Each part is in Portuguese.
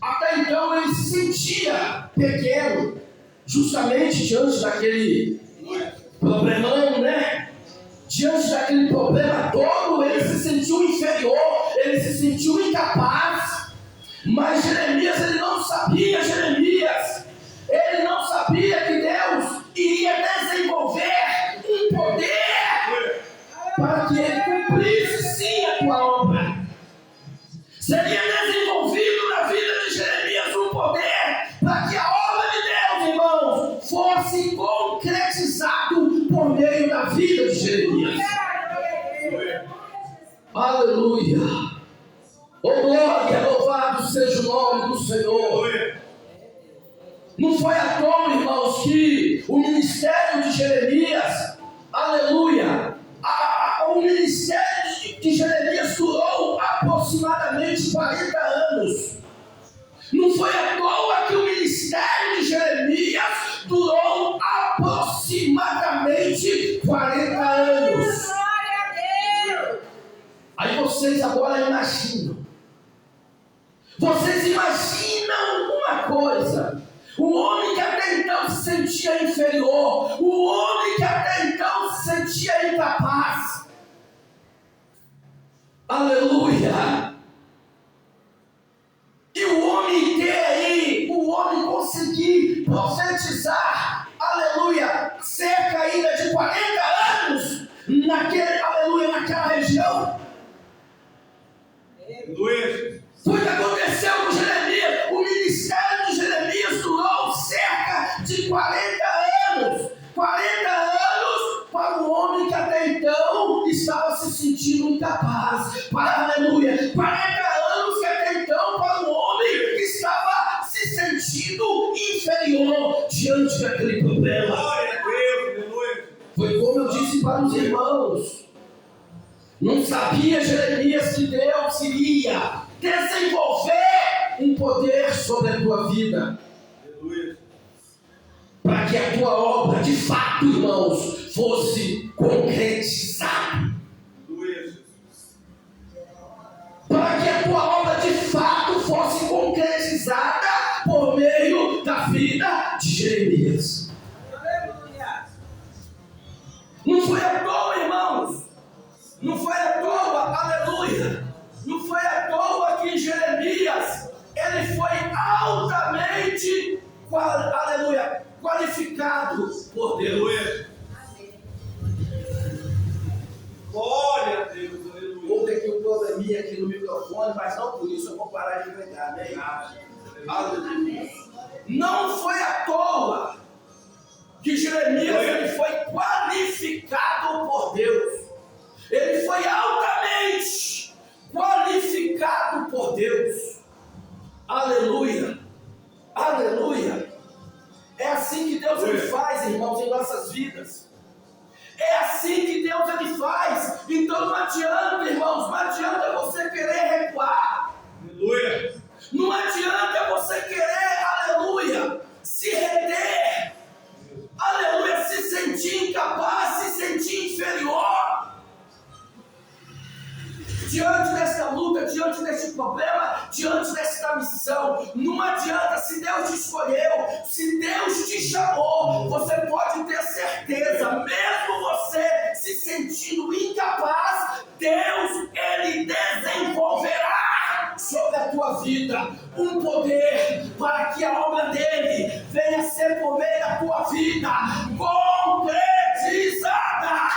Até então ele se sentia pequeno, justamente diante daquele problemão, né? Diante daquele problema todo, ele se sentiu inferior, ele se sentiu incapaz. Mas Jeremias, ele não sabia que Deus iria desenvolver um poder para que ele cumprisse sim a tua obra. Seria desenvolvido na vida de Jeremias um poder para que a obra de Deus, irmãos, fosse concretizado por meio da vida de Jeremias. Aleluia! Oh glória, louvado seja o nome do Senhor. Não foi à toa, irmãos, que o ministério de Jeremias, aleluia, o ministério de Jeremias durou aproximadamente 40 anos. Não foi à toa que o ministério de Jeremias durou aproximadamente 40 anos. Aí vocês agora imaginam. Vocês imaginam uma coisa: o homem que até então se sentia inferior, o homem que até então se sentia incapaz, aleluia, e o homem ter aí, o homem conseguir profetizar, aleluia, cerca ainda de 40 anos, naquela região. Aleluia. Foi o que aconteceu com Jeremias. O ministério de Jeremias durou cerca de 40 anos. 40 anos para um homem que até então estava se sentindo incapaz. Aleluia. 40 anos que até então para um homem que estava se sentindo inferior diante daquele problema. Foi como eu disse para os irmãos. Não sabia Jeremias que Deus iria desenvolver um poder sobre a tua vida, para que a tua obra de fato, irmãos, fosse concretizada, para que a tua obra de fato fosse concretizada por meio da vida de Jeremias. Não foi à toa, irmãos, não foi à toa, aleluia. Não foi à toa que Jeremias, ele foi altamente, aleluia, qualificado por Deus. Glória a Deus, aleluia. Vou ter aqui um probleminha aqui no microfone, mas não por isso eu vou parar de pregar, né? Aleluia. Não foi à toa que Jeremias, ele foi qualificado por Deus. Ele foi altamente qualificado por Deus. Aleluia, aleluia. É assim que Deus ele faz, irmãos, em nossas vidas. É assim que Deus ele faz. Então não adianta, irmãos, não adianta você querer recuar. Aleluia. Não adianta você querer, aleluia, se reter. Aleluia, se sentir incapaz, se sentir inferior. Diante desta luta, diante deste problema, diante desta missão, não adianta. Se Deus te escolheu, se Deus te chamou, você pode ter certeza, mesmo você se sentindo incapaz, Deus, Ele desenvolverá sobre a tua vida um poder para que a obra dele venha a ser por meio da tua vida concretizada.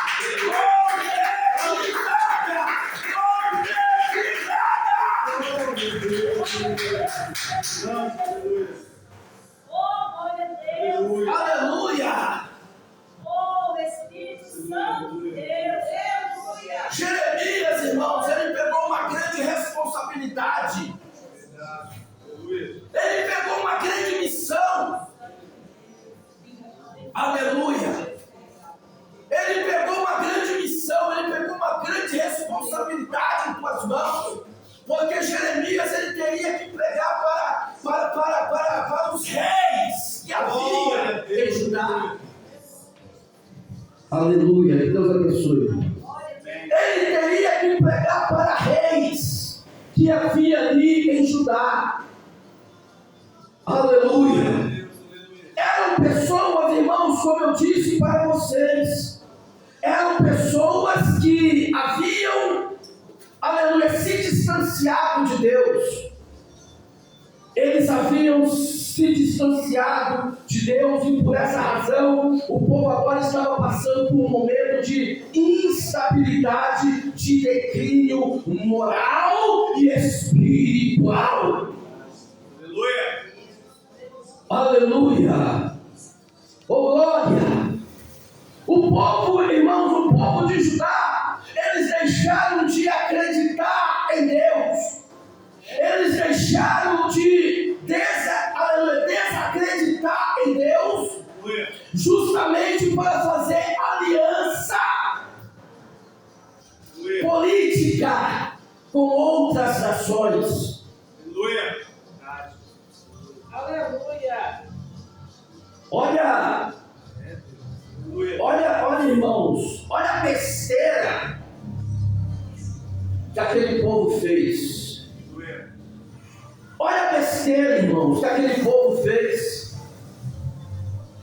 Aleluia! Oh, Espírito Santo de Deus! Aleluia! Jeremias, irmãos, ele pegou uma grande responsabilidade. Ele pegou uma grande missão. Aleluia! Ele pegou uma grande missão, ele pegou uma grande responsabilidade em tuas mãos. Porque Jeremias ele teria que pregar para os reis que havia em Judá. Aleluia, que Deus abençoe. Ele teria que pregar para reis que havia ali em Judá. Aleluia. Eram pessoas, irmãos, como eu disse para vocês, eram pessoas que haviam, aleluia, se distanciado de Deus. Eles haviam se distanciado de Deus e por essa razão o povo agora estava passando por um momento de instabilidade, de declínio moral e espiritual. Aleluia. Aleluia. Oh glória. O povo, irmãos, o povo de Judá, eles deixaram de acreditar em Deus. Eles deixaram de desacreditar em Deus, justamente para fazer aliança política com outras nações. Aleluia. Olha, irmãos, olha a besteira que aquele povo fez. Olha a besteira, irmãos, que aquele povo fez.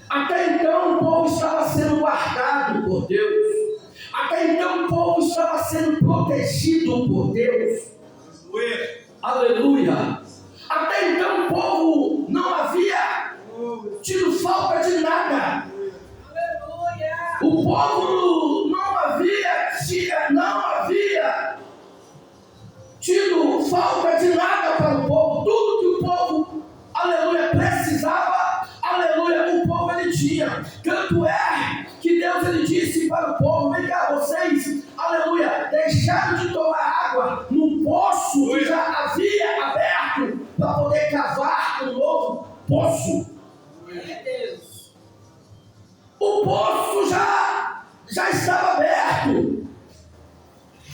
Até então o povo estava sendo guardado por Deus. Até então o povo estava sendo protegido por Deus. Aleluia. Até então o povo não havia tido falta de nada. Aleluia. O povo não havia tido falta de nada para o povo. Tudo que o povo, aleluia, precisava, aleluia, o povo ele tinha. Tanto é que Deus ele disse para o povo: vem cá, vocês, aleluia, deixaram de tomar água no poço que já havia aberto para poder cavar um novo poço. Meu Deus. O poço já estava aberto.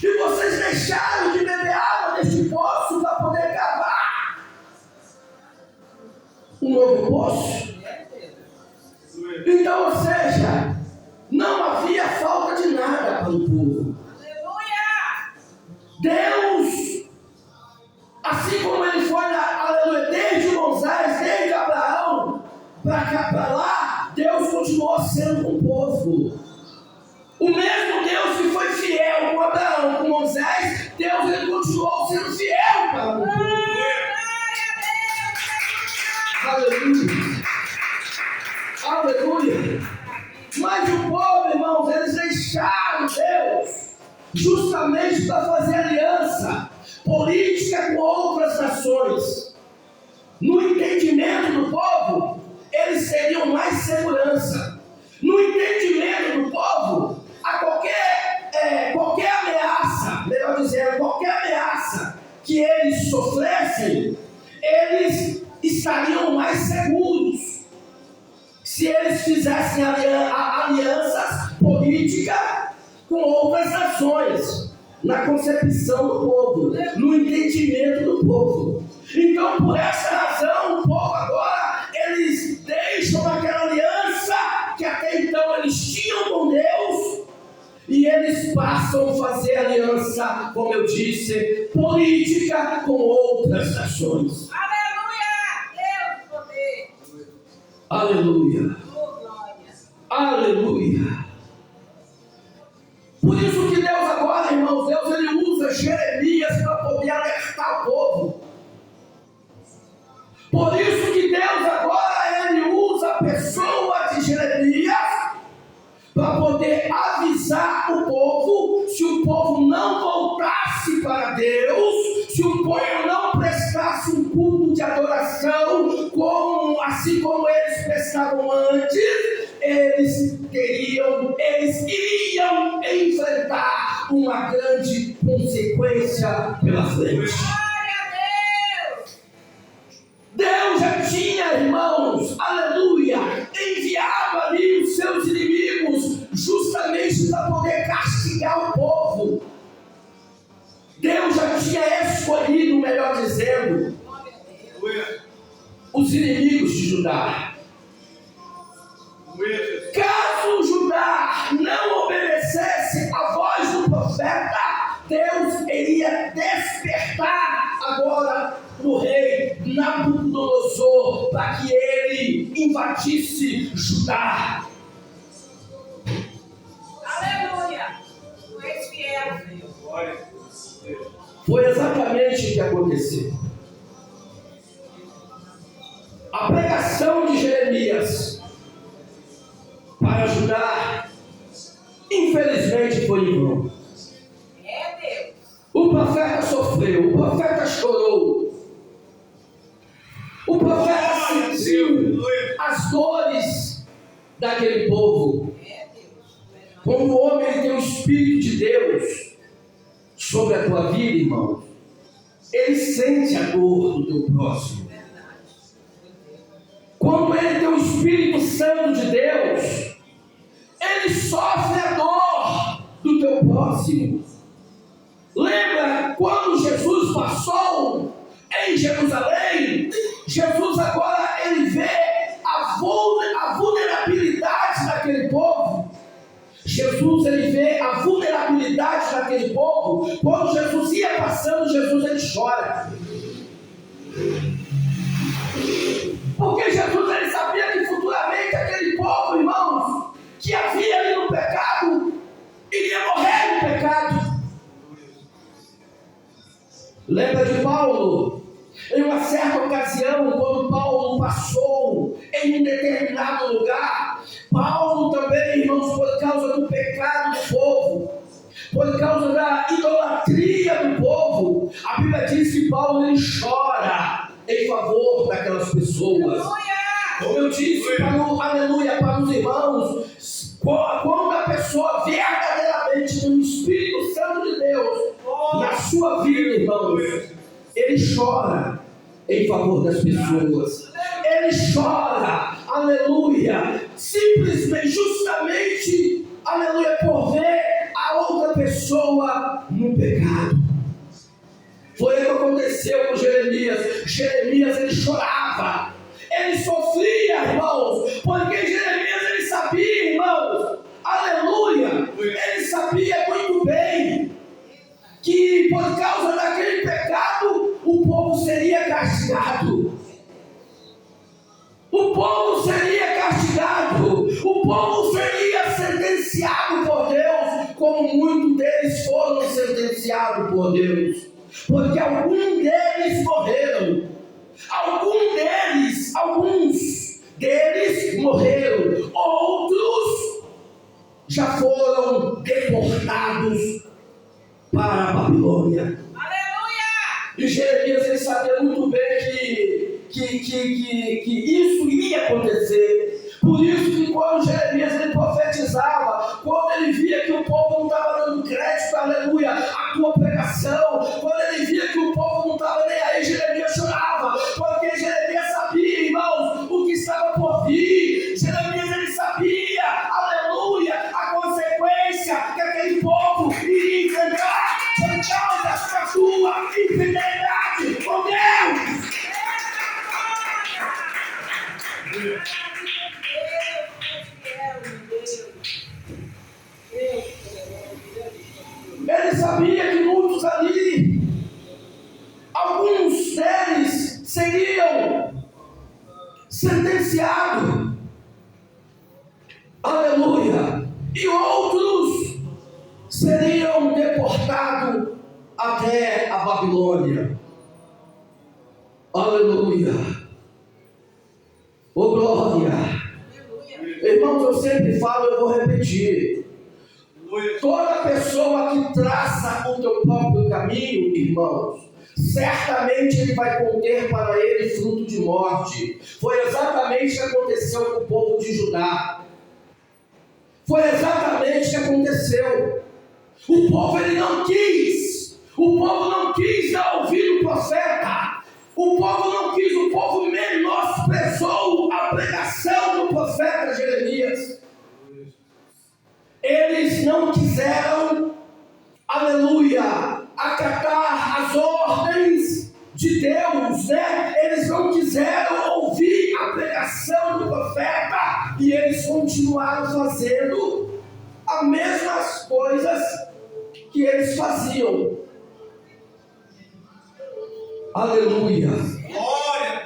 E vocês deixaram de beber água deste poço para poder cavar um novo poço. Então, ou seja, não havia falta de nada para o povo. Aleluia. Deus, assim como ele foi, aleluia, desde Moisés, desde Abraão, para cá, para lá, Deus continuou sendo com o povo. O mesmo Deus que foi fiel com Abraão, com Moisés, Deus ele continuou sendo fiel para o povo. Aleluia. Aleluia. Mas o povo, irmãos, eles deixaram Deus justamente para fazer aliança política com outras nações. No entendimento do povo, eles teriam mais segurança. No entendimento do povo, a qualquer ameaça, melhor dizendo, qualquer ameaça que eles sofressem, eles estariam mais seguros se eles fizessem alianças políticas com outras nações, na concepção do povo, no entendimento do povo. Então, por essa razão, o povo agora, eles deixam aquela aliança que até então eles tinham com Deus, e eles passam a fazer aliança, como eu disse, política com outras nações. Aleluia. Deus poder. Aleluia. Oh, glória. Aleluia. Por isso que Deus agora, irmãos, Deus ele usa Jeremias para poder alertar o povo. Por isso que Deus agora ele usa a pessoa de Jeremias para poder avisar o povo, se o povo não voltasse para Deus, se o povo não prestasse um culto de adoração, assim como eles prestavam antes, eles iriam enfrentar uma grande consequência pela frente. Deus já tinha, irmãos, aleluia, enviado ali os seus inimigos justamente para poder castigar o povo. Deus já tinha escolhido, melhor dizendo, os inimigos de Judá. Caso Judá não obedecesse a voz do profeta, Deus iria despertar agora o rei Nabucodonosor para que ele invadisse Judá. Aleluia. Tu és fiel, Senhor. Glória a Deus. Foi exatamente o que aconteceu. A pregação de Jeremias para Judá, infelizmente, foi em vão. É Deus. O profeta sofreu, o profeta chorou, o profeta sentiu as dores daquele povo. É Deus. Quando o homem tem o Espírito de Deus sobre a tua vida, irmão, ele sente a dor do teu próximo. Quando ele tem o Espírito Santo de Deus, ele sofre a dor do teu próximo. Lembra quando Jesus passou em Jerusalém? Jesus agora ele vê a vulnerabilidade daquele povo. Jesus ele vê a vulnerabilidade daquele povo. Quando Jesus ia passando, Jesus ele chora. Porque Jesus ele sabia que futuramente aquele povo, irmãos, que havia ali no pecado, iria morrer no pecado. Lembra de Paulo? Em uma certa ocasião, quando Paulo passou em um determinado lugar, Paulo também, irmãos, por causa do pecado do povo, por causa da idolatria do povo, a Bíblia diz que Paulo ele chora em favor daquelas pessoas. Como eu disse, aleluia, para os irmãos, quando a pessoa verdadeiramente tem o Espírito Santo de Deus na sua vida, irmãos, ele chora em favor das pessoas. Ele chora, aleluia, simplesmente, justamente, aleluia, por ver a outra pessoa no pecado. Foi o que aconteceu com Jeremias. Jeremias ele chorava, ele sofria, irmãos, porque Jeremias ele sabia, irmãos, aleluia, ele sabia muito bem que por causa daquele pecado o povo seria castigado. O povo seria castigado, o povo seria sentenciado por Deus, como muitos deles foram sentenciados por Deus. Porque alguns deles morreram, alguns deles morreram, outros já foram deportados para a Babilônia. Aleluia! E Jeremias ele sabia muito bem que isso iria acontecer. Por isso que quando Jeremias ele profetizava, quando ele via que o povo não estava dando crédito, aleluia, à tua pregação, quando ele via que o povo não estava nem aí, Jeremias chorava, porque Jeremias sabia, irmãos, o que estava por vir. Jeremias ele sabia, aleluia, a consequência que aquele povo iria enfrentar por causa da tua infidelidade com Deus. Ele sabia que muitos ali, alguns deles seriam sentenciados, aleluia, e outros seriam deportados até a Babilônia, aleluia, oh glória. Irmãos, eu sempre falo, eu vou repetir. Toda pessoa que traça o teu próprio caminho, irmãos, certamente ele vai conter para ele fruto de morte. Foi exatamente o que aconteceu com o povo de Judá. Foi exatamente o que aconteceu. O povo ele não quis. O povo não quis ouvir o profeta. O povo não quis. O povo menosprezou a pregação do profeta Jeremias. Eles não quiseram, aleluia, acatar as ordens de Deus, né? Eles não quiseram ouvir a pregação do profeta e eles continuaram fazendo as mesmas coisas que eles faziam. Aleluia. Glória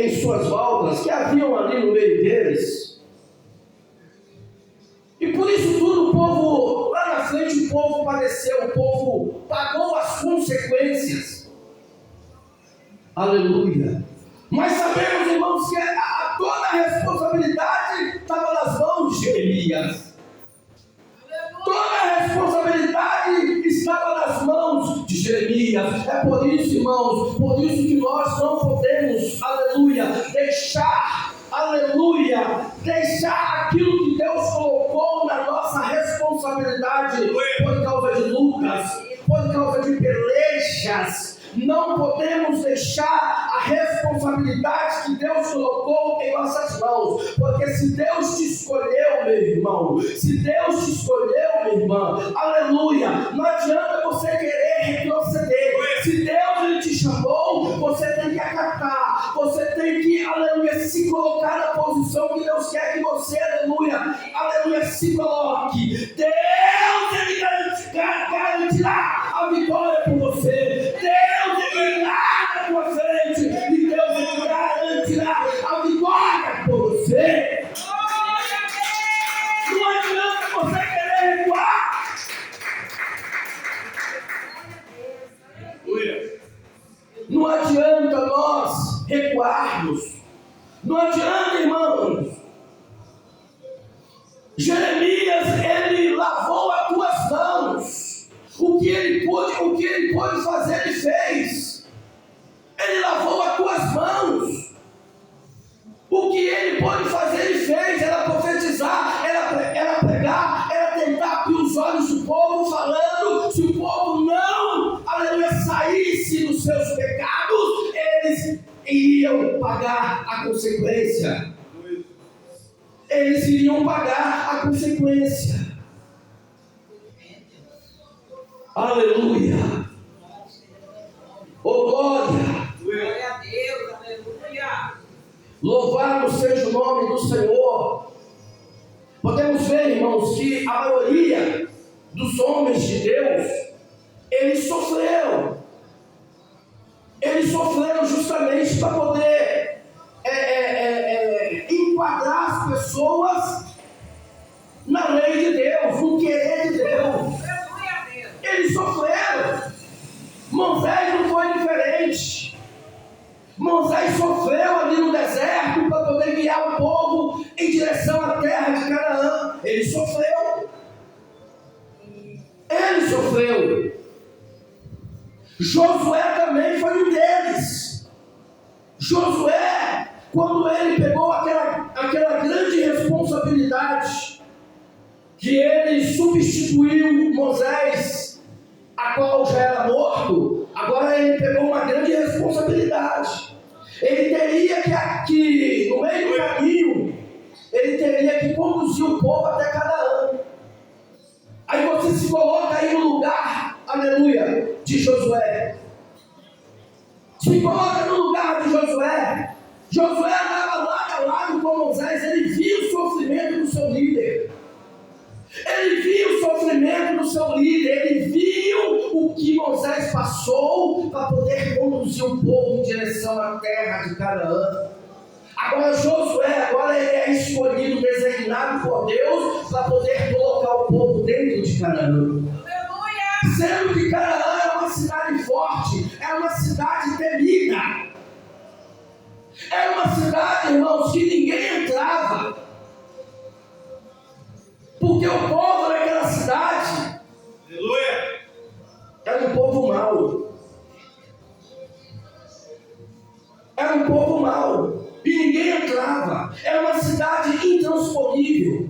em suas voltas, que haviam ali no meio deles. E por isso tudo o povo, lá na frente o povo padeceu, o povo pagou as consequências. Aleluia. Mas sabemos, irmãos, que toda a responsabilidade estava nas mãos de Jeremias. Toda a responsabilidade estava nas mãos de Jeremias. É por isso, irmãos, por isso que nós não podemos, aleluia, deixar aquilo que Deus colocou na nossa responsabilidade por causa de lutas, por causa de pelejas. Não podemos deixar a responsabilidade que Deus colocou em nossas mãos, porque se Deus te escolheu, meu irmão, se Deus te escolheu, minha irmã, aleluia, não adianta você querer retroceder. Se Deus ele te chamou, você tem que acatar, você tem que, aleluia, se colocar na posição que Deus quer que você, aleluia, se coloque. Deus ele garantirá a vitória por você. Deus ele irá na tua frente e Deus ele garantirá a vitória por você. Não adianta você querer recuar. Não adianta nós recuarmos. Não adianta, irmãos. Jeremias, ele lavou as tuas mãos. O que ele pôde fazer, ele fez. Ele lavou as tuas mãos. O que ele pôde fazer, ele fez. Era profetizar, era pregar, era tentar abrir os olhos do povo, falando. Se o povo não, aleluia, saísse dos seus pecados, eles iriam pagar a consequência. Eles iriam pagar a consequência. Aleluia. Oh glória. Glória a Deus, aleluia. Louvado seja o nome do Senhor. Podemos ver, irmãos, que a maioria dos homens de Deus, eles sofreram. Eles sofreram justamente para poder enquadrar as pessoas na lei de Deus, no querer de Deus. Eles sofreram. Moisés não foi diferente. Moisés sofreu ali no deserto para poder guiar o povo em direção à terra de Canaã. Ele sofreu. Ele sofreu. Josué também foi um deles. Josué, quando ele pegou aquela grande responsabilidade, que ele substituiu Moisés, a qual já era morto, agora ele pegou uma grande responsabilidade. Ele teria que no meio do caminho, ele teria que conduzir o povo até Canaã. Aí você se coloca aí no lugar, aleluia, de Josué. Se coloca no lugar de Josué. Josué andava lado a lado com Moisés, ele viu o sofrimento do seu líder. Ele viu o sofrimento do seu líder, ele viu o que Moisés passou para poder conduzir o povo em direção à terra de Canaã. Agora Josué, ele é escolhido, designado por Deus para poder colocar o povo dentro de Canaã. Sendo que Canaã é uma cidade forte, é uma cidade temida. É uma cidade, irmãos, que ninguém entrava. Porque o povo daquela cidade, aleluia, era um povo mau. Era um povo mau. E ninguém entrava. Era uma cidade intransponível.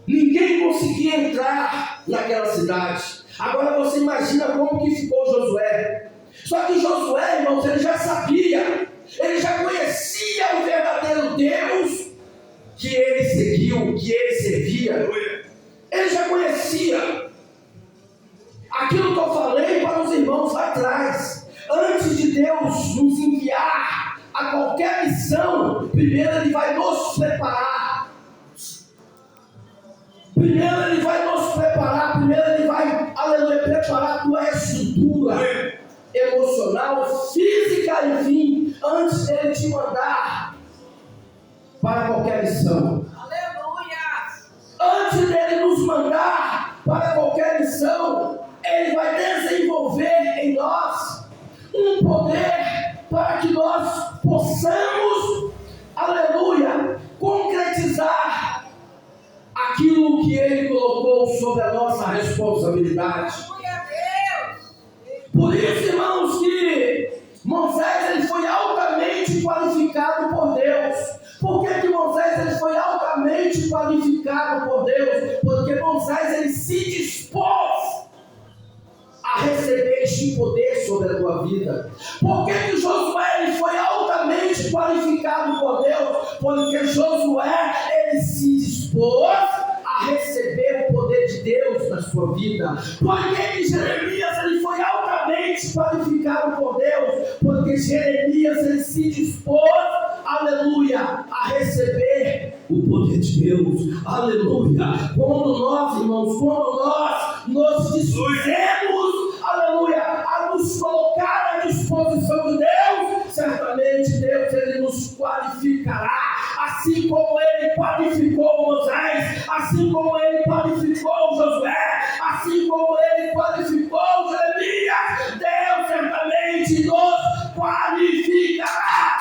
Ninguém conseguia entrar naquela cidade. Agora você imagina como que ficou Josué. Só que Josué, irmãos, ele já sabia. Ele já conhecia o verdadeiro Deus que ele seguiu, que ele servia. Ele já conhecia. Aquilo que eu falei para os irmãos lá atrás. Antes de Deus nos enviar a qualquer missão, primeiro Ele vai nos preparar. Primeiro Ele vai nos preparar. Primeiro Ele vai, aleluia, preparar a tua estrutura emocional, física, enfim, antes dele te te mandar para qualquer missão. Antes dele nos mandar para qualquer missão, ele vai desenvolver em nós um poder para que nós possamos, aleluia, concretizar aquilo que ele colocou sobre a nossa responsabilidade. Por isso, irmãos, que Moisés ele foi altamente qualificado por Deus. Por que Moisés ele foi altamente qualificado por Deus? Porque Moisés ele se dispôs a receber este poder sobre a tua vida. Por que Josué ele foi altamente qualificado por Deus? Porque Josué ele se dispôs a receber o poder de Deus na sua vida. Por que Jeremias ele foi altamente qualificado por Deus? Porque Jeremias ele se dispôs, aleluia, a receber o poder de Deus. Aleluia. Quando nós, irmãos, nos dispusemos, aleluia, a nos colocar à disposição de Deus, certamente Deus ele nos qualificará, assim como ele qualificou Moisés, assim como ele qualificou Josué, assim como ele qualificou Jeremias. Deus certamente nos qualificará,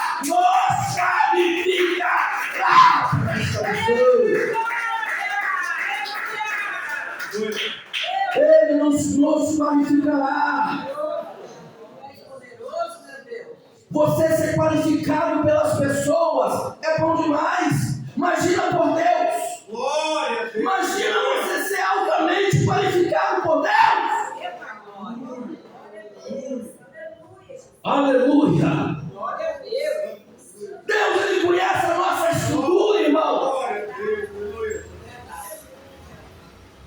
Ele nos qualificará. Você ser qualificado pelas pessoas é bom demais. Imagina por Deus. Imagina você ser altamente qualificado por Deus. Aleluia. Deus ele conhece a nossa estrutura, irmão.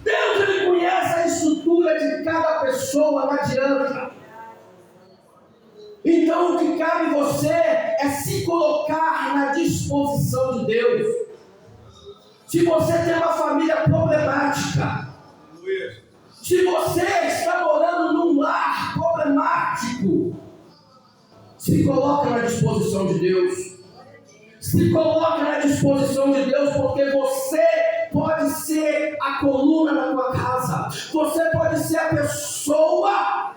Deus ele conhece a estrutura de cada pessoa, não adianta. Então o que cabe em você é se colocar na disposição de Deus. Se você tem uma família problemática, se você está morando num lar problemático, se coloca na disposição de Deus. Se coloca na disposição de Deus, porque você pode ser a coluna da tua casa. Você pode ser a pessoa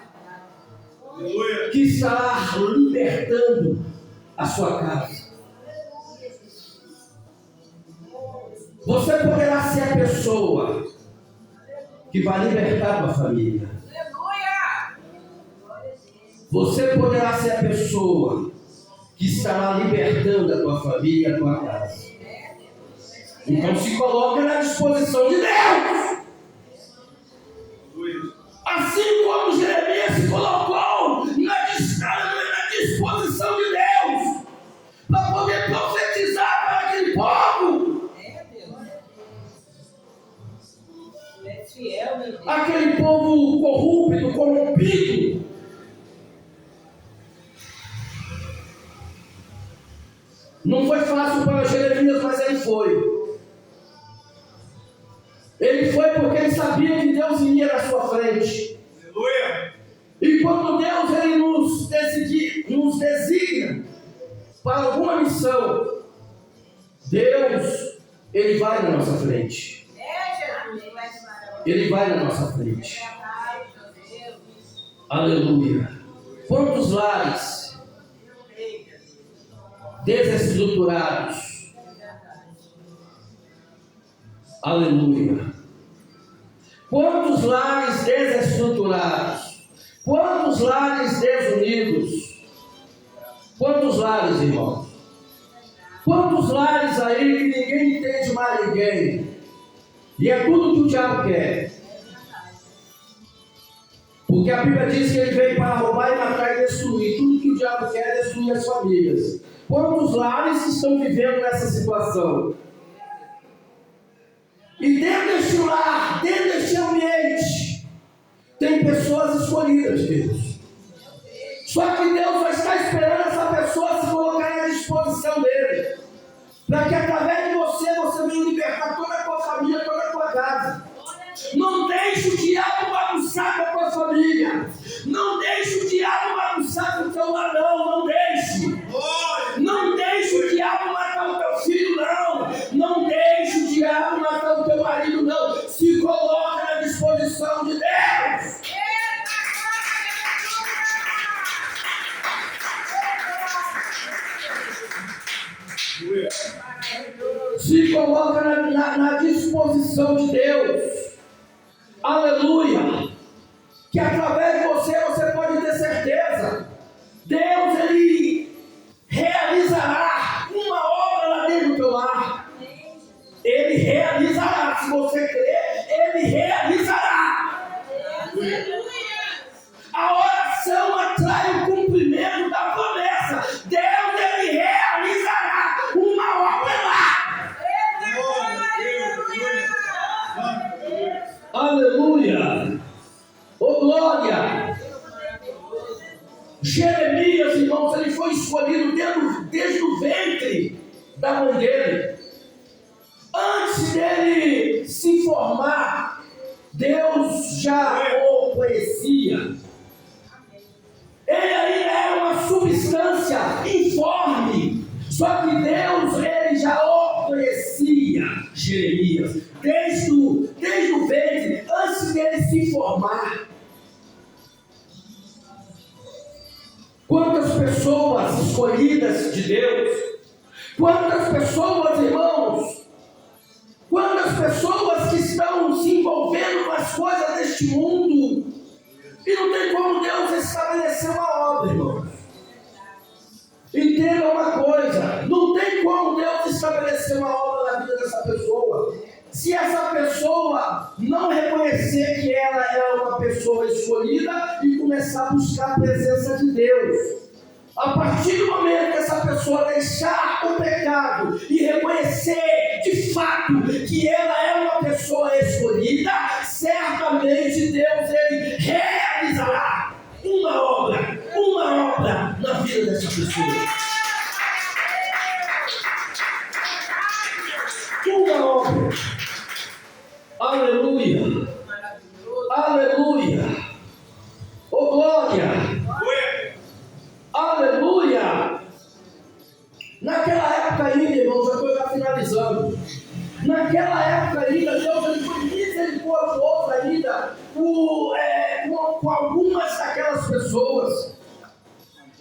que estará libertando a sua casa. Você poderá ser a pessoa que vai libertar a tua família. Você poderá ser a pessoa que estará libertando a tua família e a tua casa. Então se coloca na disposição de Deus. Assim como Jeremias se colocou na disposição de Deus para poder profetizar para aquele povo. Aquele povo corrupto, corrompido. Não foi fácil para Jeremias, mas ele foi. Ele foi porque ele sabia que Deus iria na sua frente. Aleluia. E quando Deus ele nos designa para alguma missão, Deus ele vai na nossa frente. Ele vai na nossa frente. Aleluia. Quantos lares desestruturados, aleluia. Quantos lares desestruturados, quantos lares desunidos, quantos lares, irmãos, quantos lares aí que ninguém entende mais ninguém, e é tudo que o diabo quer, porque a Bíblia diz que ele veio para roubar e matar e destruir. Tudo que o diabo quer é destruir as famílias. Quantos lares estão vivendo nessa situação? E dentro deste lar, dentro deste ambiente, tem pessoas escolhidas, Deus. Só que Deus vai estar esperando essa pessoa se colocar à disposição dele, para que através de você venha libertar toda a tua família, toda a tua casa. Não deixe o diabo bagunçar com a tua família. Não deixe o diabo bagunçar com o teu lar, não deixe. Não Se coloca na disposição de Deus. Aleluia. Que através de você pode ter certeza. Deus, Ele realizará uma obra lá dentro do teu lar. Ele realizará. Se você crer, Ele realizará. A oração atrai o cumprimento da promessa. Deus, Ele realizará uma obra lá. Aleluia. Oh, glória. Jeremias, irmãos, ele foi escolhido desde o ventre da mãe dele. Antes dele se formar, Deus já o conhecia. Ele ainda era uma substância informe. Só que Deus, ele já o conhecia, Jeremias, desde o ventre, antes dele se formar. Quantas pessoas escolhidas de Deus, quantas pessoas, irmãos, quantas pessoas que estão se envolvendo com as coisas deste mundo, e não tem como Deus estabelecer uma obra, irmãos. Entenda uma coisa, não tem como Deus estabelecer uma obra na vida dessa pessoa, se essa pessoa não reconhecer que ela é uma pessoa escolhida e começar a buscar a presença de Deus. A partir do momento que essa pessoa deixar o pecado e reconhecer de fato que ela é uma pessoa escolhida, certamente Deus, ele realizará uma obra na vida dessa pessoa. Uma obra. Aleluia. Aleluia. Oh, glória. Aleluia. Naquela época ainda, irmãos, eu estou já finalizando. Naquela época ainda, Deus, ele foi misericordioso ainda com algumas daquelas pessoas.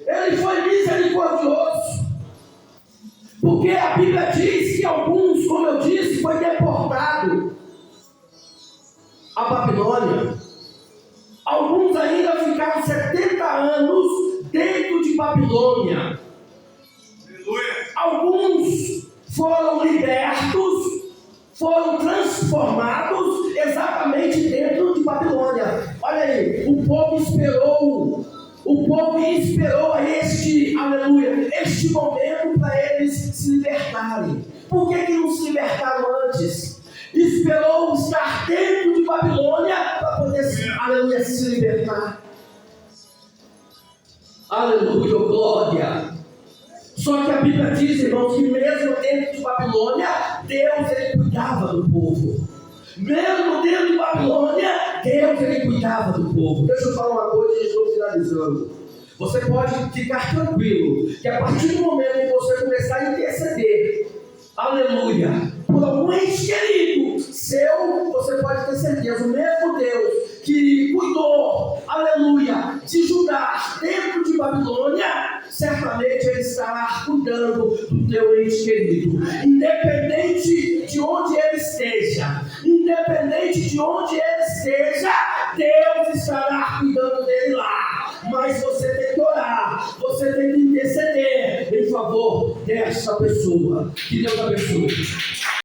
Ele foi misericordioso. Porque a Bíblia diz que alguns, como eu disse, foi deportado à Babilônia. Alguns ainda ficaram 70 anos dentro de Babilônia. Alguns foram libertos, foram transformados exatamente dentro de Babilônia. Olha aí, o povo esperou este momento para eles se libertarem. Por que não se libertaram antes? Esperou estar dentro de Babilônia para poder se libertar. Aleluia, glória. Só que a Bíblia diz, irmãos, que mesmo dentro de Babilônia, Deus, ele cuidava do povo. Mesmo dentro de Babilônia, Deus, ele cuidava do povo. Deixa eu falar uma coisa e estou finalizando. Você pode ficar tranquilo, que a partir do momento que você começar a interceder, aleluia, por algum ente querido seu, você pode ter certeza, o mesmo Deus que cuidou, aleluia, de Judá dentro de Babilônia, certamente ele estará cuidando do teu ente querido, independente de onde ele esteja, Deus estará cuidando dele lá. Mas você tem que orar, você tem que interceder em favor dessa pessoa. Que Deus abençoe.